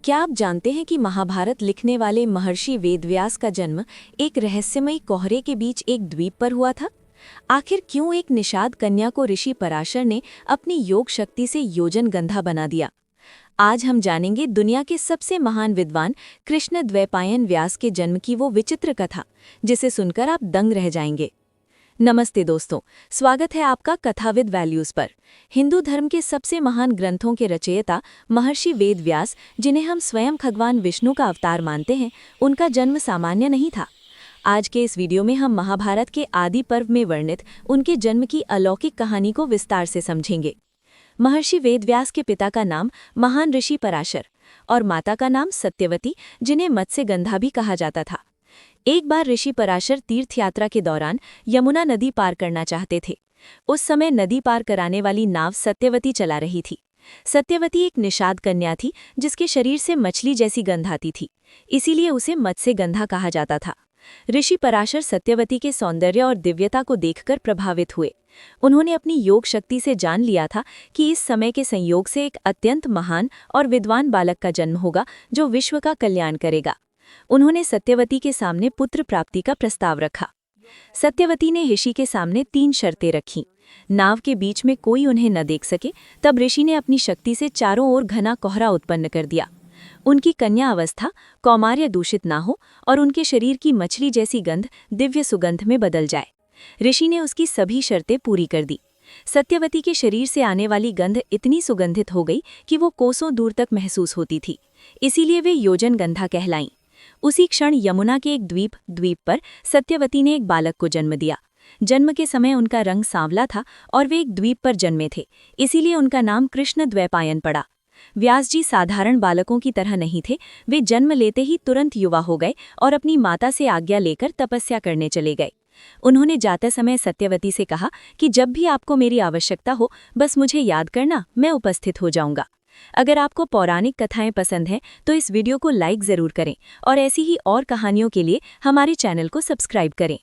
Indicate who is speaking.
Speaker 1: क्या आप जानते हैं कि महाभारत लिखने वाले महर्षि वेदव्यास का जन्म एक रहस्यमयी कोहरे के बीच एक द्वीप पर हुआ था? आखिर क्यों एक निषाद कन्या को ऋषि पराशर ने अपनी योग शक्ति से योजनगंधा बना दिया? आज हम जानेंगे दुनिया के सबसे महान विद्वान कृष्णद्वैपायन व्यास के जन्म की वो विचित्र कथा, जिसे सुनकर आप दंग रह जाएंगे। नमस्ते दोस्तों, स्वागत है आपका कथाविद वैल्यूज पर। हिंदू धर्म के सबसे महान ग्रंथों के रचयिता महर्षि वेदव्यास, जिन्हें हम स्वयं भगवान विष्णु का अवतार मानते हैं, उनका जन्म सामान्य नहीं था। आज के इस वीडियो में हम महाभारत के आदि पर्व में वर्णित उनके जन्म की अलौकिक कहानी को विस्तार से समझेंगे। महर्षि वेदव्यास के पिता का नाम महान ऋषि पराशर और माता का नाम सत्यवती, जिन्हें मत्स्यगंधा भी कहा जाता था। एक बार ऋषि पराशर तीर्थ यात्रा के दौरान यमुना नदी पार करना चाहते थे। उस समय नदी पार कराने वाली नाव सत्यवती चला रही थी। सत्यवती एक निषाद कन्या थी, जिसके शरीर से मछली जैसी गंध आती थी, इसीलिए उसे मत्स्यगंधा कहा जाता था। ऋषि पराशर सत्यवती के सौंदर्य और दिव्यता को देखकर प्रभावित हुए। उन्होंने अपनी योग शक्ति से जान लिया था कि इस समय के संयोग से एक अत्यंत महान और विद्वान बालक का जन्म होगा, जो विश्व का कल्याण करेगा। उन्होंने सत्यवती के सामने पुत्र प्राप्ति का प्रस्ताव रखा। सत्यवती ने ऋषि के सामने 3 शर्तें रखीं। नाव के बीच में कोई उन्हें न देख सके, तब ऋषि ने अपनी शक्ति से चारों ओर घना कोहरा उत्पन्न कर दिया। उनकी कन्या अवस्था कौमार्य दूषित ना हो और उनके शरीर की मछली जैसी गंध दिव्य सुगंध में बदल जाए। ऋषि ने उसकी सभी शर्तें पूरी कर दी। सत्यवती के शरीर से आने वाली गंध इतनी सुगंधित हो गई कि वो कोसों दूर तक महसूस होती थी, इसीलिए वे योजनगंधा कहलाईं। उसी क्षण यमुना के एक द्वीप पर सत्यवती ने एक बालक को जन्म दिया। जन्म के समय उनका रंग सांवला था और वे एक द्वीप पर जन्मे थे, इसीलिए उनका नाम कृष्णद्वैपायन पड़ा। व्यास जी साधारण बालकों की तरह नहीं थे। वे जन्म लेते ही तुरंत युवा हो गए और अपनी माता से आज्ञा लेकर तपस्या करने चले गए। उन्होंने जाते समय सत्यवती से कहा कि जब भी आपको मेरी आवश्यकता हो, बस मुझे याद करना, मैं उपस्थित हो जाऊंगा। अगर आपको पौराणिक कथाएं पसंद हैं तो इस वीडियो को लाइक ज़रूर करें और ऐसी ही और कहानियों के लिए हमारे चैनल को सब्सक्राइब करें।